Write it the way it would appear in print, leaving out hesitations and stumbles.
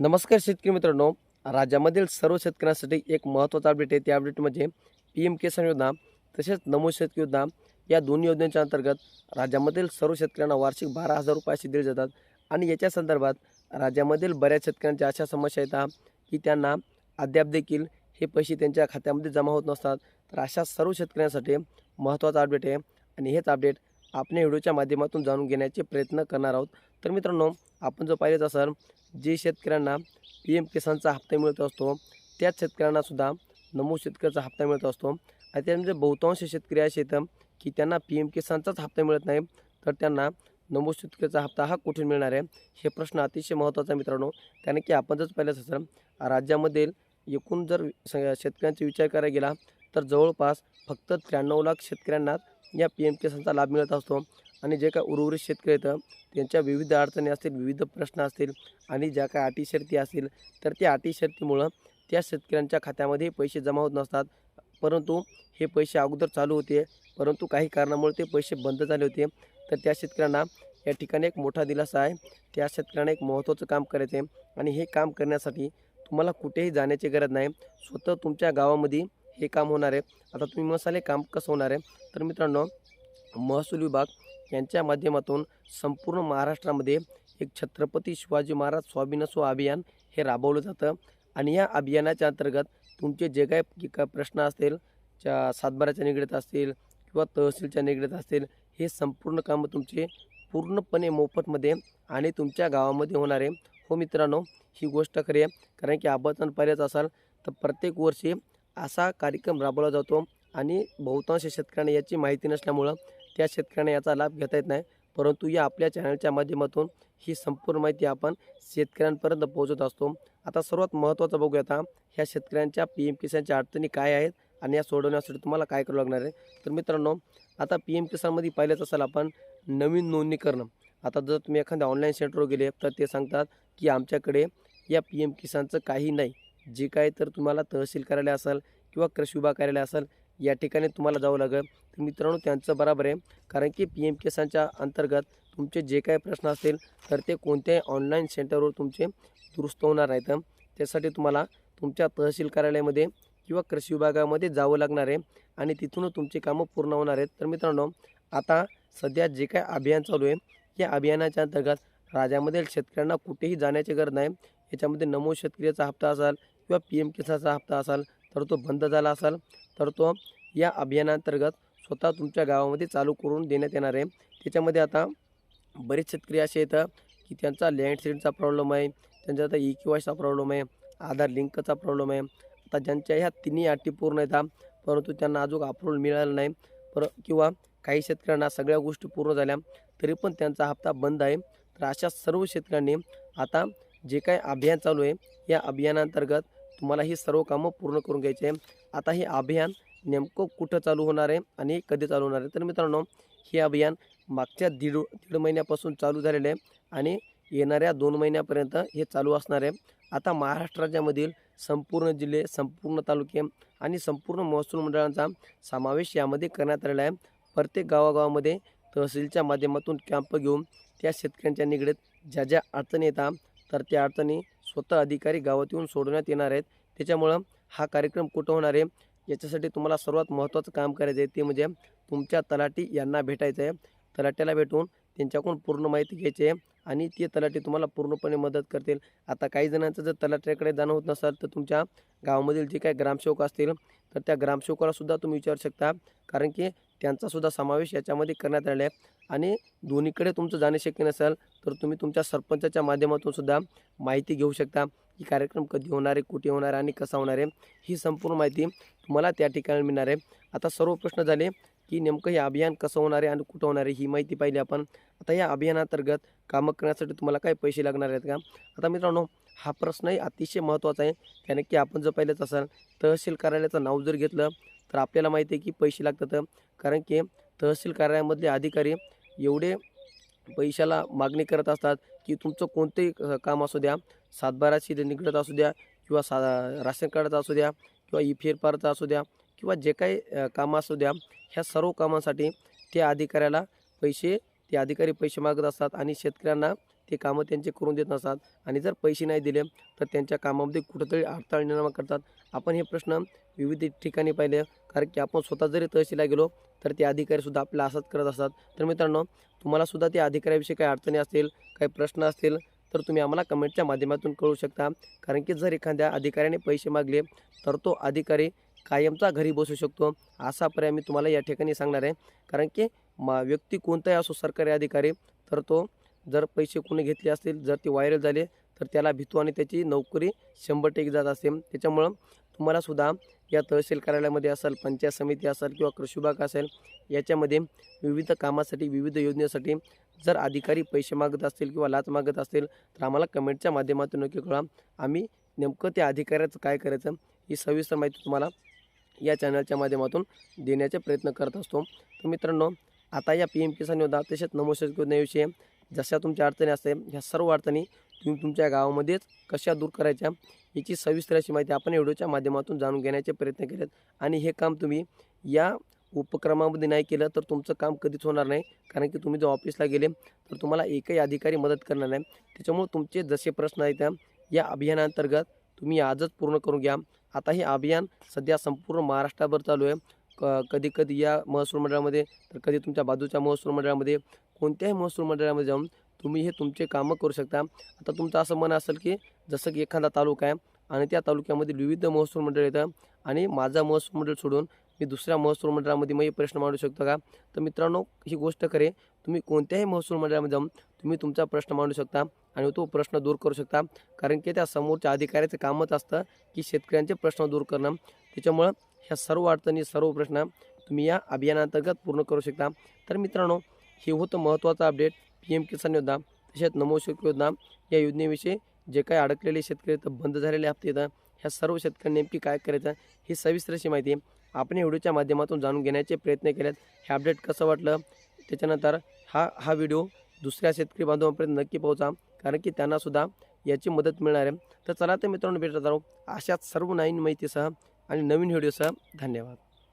नमस्कार शेतकरी मित्रांनो. राज्यामधील सर्व शेतकऱ्यांसाठी एक महत्त्वाचा अपडेट आहे. त्या अपडेट म्हणजे PM किसान योजना तसेच नमो शेतकरी योजना या दोन्ही योजनेच्या अंतर्गत राज्यामधील सर्व शेतकऱ्यांना वार्षिक 12,000 रुपये असे दिले जातात. आणि याच्या संदर्भात राज्यामधील बऱ्याच शेतकऱ्यांच्या अशा समस्या येतात की त्यांना अद्याप देखील हे पैसे त्यांच्या खात्यामध्ये जमा होत नसतात. तर अशा सर्व शेतकऱ्यांसाठी महत्त्वाचा अपडेट आहे आणि हेच अपडेट आपण या व्हिडिओच्या माध्यमातून जाणून घेण्याचे प्रयत्न करणार आहोत. तर मित्रांनो, आपण जर पाहिलेच असाल, जे शेतकऱ्यांना PM किसानचा हप्ता मिळत असतो त्याच शेतकऱ्यांनासुद्धा नमो शेतकऱ्याचा हप्ता मिळत असतो. आणि त्यामध्ये बहुतांश शेतकरी असे आहेत की त्यांना PM किसानचाच हप्ता मिळत नाही, तर त्यांना नमो शेतकऱ्याचा हप्ता हा कुठून मिळणार आहे, हे प्रश्न अतिशय महत्त्वाचा आहे मित्रांनो. कारण की आपण जर पाहिलंच असेल, राज्यामधील एकूण जर शेतकऱ्यांचा विचार करायला गेला तर जवळपास फक्त 93 लाख शेतकऱ्यांना या PM किसानचा लाभ मिळत असतो. आणि जे काय उर्वरित शेतकरी आहेत त्यांच्या विविध अडचणी असतील, विविध प्रश्न असतील आणि ज्या काही अटी शर्ती असतील, तर त्या अटी शर्तीमुळं त्या शेतकऱ्यांच्या खात्यामध्ये पैसे जमा होत नसतात. परंतु हे पैसे अगोदर चालू होते, परंतु काही कारणामुळे ते पैसे बंद झाले होते. तर त्या शेतकऱ्यांना या ठिकाणी एक मोठा दिलासा आहे. त्या शेतकऱ्यांना एक महत्त्वाचं काम करायचं आहे आणि हे काम करण्यासाठी तुम्हाला कुठेही जाण्याची गरज नाही. स्वतः तुमच्या गावामध्ये हे काम होणार आहे. आता तुम्ही मसाले काम कसं होणार आहे, तर मित्रांनो, महसूल विभाग यांच्या माध्यमातून संपूर्ण महाराष्ट्रामध्ये एक छत्रपती शिवाजी महाराज स्वाभिनसो अभियान हे राबवलं जातं. आणि या अभियानाच्या अंतर्गत तुमचे जे काही प्रश्न असतील, सातबाराच्या निगडीत असतील किंवा तहसीलच्या निगडीत असतील, हे संपूर्ण कामं तुमचे पूर्णपणे मोफतमध्ये आणि तुमच्या गावामध्ये होणार आहे. हो मित्रांनो, ही गोष्ट खरी आहे. कारण की आपण पाहिलेच असाल तर प्रत्येक वर्षी असा कार्यक्रम राबवला जातो आणि बहुतांश शेतकऱ्यांना याची माहिती नसल्यामुळं त्या शेतकऱ्यांना याचा लाभ घेता येत नाही. परंतु या आपल्या चॅनलच्या माध्यमातून ही संपूर्ण माहिती आपण शेतकऱ्यांपर्यंत पोहोचत असतो. आता सर्वात महत्त्वाचं बघूया, ह्या शेतकऱ्यांच्या PM किसानच्या अडचणी काय आहेत आणि या सोडवण्यासाठी तुम्हाला काय करावं लागणार आहे. तर मित्रांनो, आता PM किसानमध्ये पाहिलंच असाल आपण, नवीन नोंदणी करणं. आता जर तुम्ही एखाद्या ऑनलाईन सेंटरवर गेले तर ते सांगतात की आमच्याकडे या PM किसानचं काही नाही. जे काय तर तुम्हाला तहसील कार्यालय असेल किंवा कृषी विभाग कार्यालय असेल, या ठिकाणी तुम्हाला जावं लागेल. तर मित्रांनो, त्यांचं बरोबर आहे. कारण की PM किसानच्या अंतर्गत तुमचे जे काही प्रश्न असतील तर ते कोणत्याही ऑनलाईन सेंटरवर तुमचे दुरुस्त होणार नाहीत. त्यासाठी तुम्हाला तुमच्या तहसील कार्यालयामध्ये किंवा कृषी विभागामध्ये जावं लागणार आहे आणि तिथूनच तुमची कामं पूर्ण होणार आहेत. तर मित्रांनो, आता सध्या जे काही अभियान चालू आहे, या अभियानाच्या अंतर्गत राज्यामधील शेतकऱ्यांना कुठेही जाण्याची गरज नाही. याच्यामध्ये नमो शेतकऱ्याचा हप्ता असेल किंवा PM किसानचा हप्ता असेल तर तो बंद झाला असेल तर तो या अभियानांतर्गत स्वतः तुमच्या गावामध्ये चालू करून देण्यात येणार आहे. त्याच्यामध्ये आता बरेच शेतकरी असे येतात की त्यांचा लँडसेडचा प्रॉब्लेम आहे, त्यांचा आता EKYCचा प्रॉब्लेम आहे, आधार लिंकचा प्रॉब्लेम आहे. आता ज्यांच्या ह्या तिन्ही अटी पूर्ण येतात परंतु त्यांना अजून अप्रूव्हल मिळालं नाही, किंवा काही शेतकऱ्यांना सगळ्या गोष्टी पूर्ण झाल्या तरी पण त्यांचा हप्ता बंद आहे. तर अशा सर्व शेतकऱ्यांनी आता जे काही अभियान चालू आहे, या अभियानांतर्गत तुम्हाला ही सर्व कामं पूर्ण करून घ्यायची आहे. आता हे अभियान नेमकं कुठं चालू होणार आहे आणि कधी चालू होणार आहे, तर मित्रांनो, हे अभियान मागच्या दीड महिन्यापासून चालू झालेलं आहे आणि येणाऱ्या 2 महिन्यापर्यंत हे चालू असणार आहे. आता महाराष्ट्र राज्यामधील संपूर्ण जिल्हे, संपूर्ण तालुके आणि संपूर्ण महसूल मंडळांचा समावेश यामध्ये करण्यात आलेला आहे. प्रत्येक गावागावामध्ये तहसीलच्या माध्यमातून कॅम्प घेऊन त्या शेतकऱ्यांच्या निगडीत ज्या ज्या अडचणी येतात तर त्या अडचणी स्वतः अधिकारी गावात येऊन सोडवण्यात येणार आहेत. त्याच्यामुळं हा कार्यक्रम कुठं होणार आहे, याच्यासाठी तुम्हाला सर्वात महत्त्वाचं काम करायचं आहे ते म्हणजे तुमच्या तलाठी यांना भेटायचं आहे. तलाट्याला भेटून त्यांच्याकडून पूर्ण माहिती घ्यायची आहे आणि ते तलाठी तुम्हाला पूर्णपणे मदत करतील. आता काही जणांचं जर तलाट्याकडे जाणं होत नसेल तर तुमच्या गावामधील जे काही ग्रामसेवक असतील तर त्या ग्रामसेवकालासुद्धा तुम्ही विचारू शकता. कारण की त्यांचासुद्धा समावेश याच्यामध्ये करण्यात आलेला आहे. आणि दोन्हीकडे तुमचं जाणे शक्य नसेल तर तुम्ही तुमच्या सरपंचाच्या माध्यमातून सुद्धा माहिती घेऊ शकता की कार्यक्रम कधी होणार आहे, कुठे होणार आहे आणि कसा होणार आहे. ही संपूर्ण माहिती तुम्हाला त्या ठिकाणी मिळणार आहे. आता सर्व प्रश्न झाले की नेमकं हे अभियान कसं होणार आहे आणि कुठं होणार आहे, ही माहिती पाहिली आपण. आता या अभियानांतर्गत कामं करण्यासाठी तुम्हाला काय पैसे लागणार आहेत का? आता मित्रांनो, हा प्रश्नही अतिशय महत्त्वाचा आहे. कारण की आपण जर पाहिलंच असाल, तहसील कार्यालयाचं नाव जर घेतलं तर आपल्याला माहिती आहे की पैसे लागतात. कारण की तहसील कार्यालयामधले अधिकारी एवढे पैशाला मागणी करत असतात की तुमचं कोणतेही काम असू द्या, सातबाराशी निगडीत असू द्या किंवा राशन कार्डाचं असू द्या किंवा फेरफारचं असू द्या किंवा जे काही कामं असू द्या, ह्या सर्व कामांसाठी त्या अधिकाऱ्याला ते अधिकारी पैसे मागत असतात आणि शेतकऱ्यांना ते कामं त्यांचे करून देत नसतात आणि जर पैसे नाही दिले तर त्यांच्या कामामध्ये कुठंतरी अडथळा निर्माण करतात. आपण हे प्रश्न विविध ठिकाणी पाहिले, कारण की आपण स्वतः जरी तहसीलला गेलो तर ते अधिकारीसुद्धा आपल्याला असंच करत असतात. तर मित्रांनो, तुम्हालासुद्धा त्या अधिकाऱ्याविषयी काही अडचणी असतील, काही प्रश्न असतील तर तुम्ही आम्हाला कमेंटच्या माध्यमातून कळवू शकता. कारण की जर एखाद्या अधिकाऱ्याने पैसे मागले तर तो अधिकारी कायमचा घरी बसू शकतो, असा पर्याय मी तुम्हाला या ठिकाणी सांगणार आहे. कारण की व्यक्ती कोणताही असो, सरकारी अधिकारी, तर तो जर पैसे कोणी घेतले असतील, जर ते व्हायरल झाले तर त्याला भीतो आणि त्याची नोकरी 100% जात असते. त्याच्यामुळं तुम्हालासुद्धा या तहसील कार्यालयामध्ये असेल, पंचायत समिती असेल किंवा कृषी विभाग असेल, याच्यामध्ये विविध कामासाठी, विविध योजनेसाठी जर अधिकारी पैसे मागत असतील किंवा लाच मागत असतील तर आम्हाला कमेंटच्या माध्यमातून नक्की कळवा. आम्ही नेमकं त्या अधिकाऱ्याचं काय करायचं ही सविस्तर माहिती तुम्हाला या चॅनलच्या माध्यमातून देण्याचे प्रयत्न करत असतो. तर मित्रांनो, आता या PM किसान योजना तसेच नमो शेतकरी योजनेविषयी जशा तुमच्या अडचणी असते, ह्या सर्व अडचणी तुम्ही तुमच्या गावामध्येच कशा दूर करायच्या याची सविस्तर अशी माहिती आपण व्हिडिओच्या माध्यमातून जाणून घेण्याचे प्रयत्न केलेत. आणि हे काम तुम्ही या उपक्रमामध्ये नाही केलं तर तुमचं काम कधीच होणार नाही. कारण की तुम्ही जर ऑफिसला गेले तर तुम्हाला एकही अधिकारी मदत करणार नाही. त्याच्यामुळे तुमचे जसे प्रश्न आहेत या अभियानांतर्गत तुम्ही आजच पूर्ण करून घ्या. आता हे अभियान सध्या संपूर्ण महाराष्ट्रभर चालू आहे. कधी-कधी या महसूल मंडळामध्ये तर कधी तुमच्या बाजूच्या महसूल मंडळामध्ये, कोणत्याही महसूल मंडळामध्ये जाऊन तुम्ही हे तुमचे कामं करू शकता. आता तुमचं असं मन असेल की जसं की एखादा तालुका आहे आणि त्या तालुक्यामध्ये विविध महसूल मंडळ येतं आणि माझा महसूल मंडळ सोडून मी दुसऱ्या महसूल मंडळामध्ये मग हे प्रश्न मांडू शकतो का? तर मित्रांनो, ही गोष्ट खरे, तुम्ही कोणत्याही महसूल मंडळामध्ये जाऊन तुम्ही तुमचा प्रश्न मांडू शकता आणि तो प्रश्न दूर करू शकता. कारण की त्या समोरच्या अधिकाऱ्याचं कामच असतं की शेतकऱ्यांचे प्रश्न दूर करणं. त्याच्यामुळं ह्या सर्व अडचणी, सर्व प्रश्न तुम्ही या अभियानांतर्गत पूर्ण करू शकता. तर मित्रांनो, हे होतं महत्त्वाचं अपडेट PM किसान योजना तसेच नमो शेतकरी योजना या योजनेविषयी. जे काही अडकलेले शेतकरी तर बंद झालेले हप्ते येतं, ह्या सर्व शेतकऱ्यांनी नेमकी काय करायचं ही सविस्तर अशी माहिती आपण या व्हिडिओच्या माध्यमातून जाणून घेण्याचे प्रयत्न केलेत. हे अपडेट कसं वाटलं, त्याच्यानंतर हा व्हिडिओ दुसऱ्या शेतकरी बांधवांपर्यंत नक्की पोहोचा, कारण की त्यांनासुद्धा याची मदत मिळणार आहे. तर चला तर मित्रांनो, भेटत राहू अशाच सर्व नवीन माहितीसह आणि नवीन व्हिडिओसह. धन्यवाद.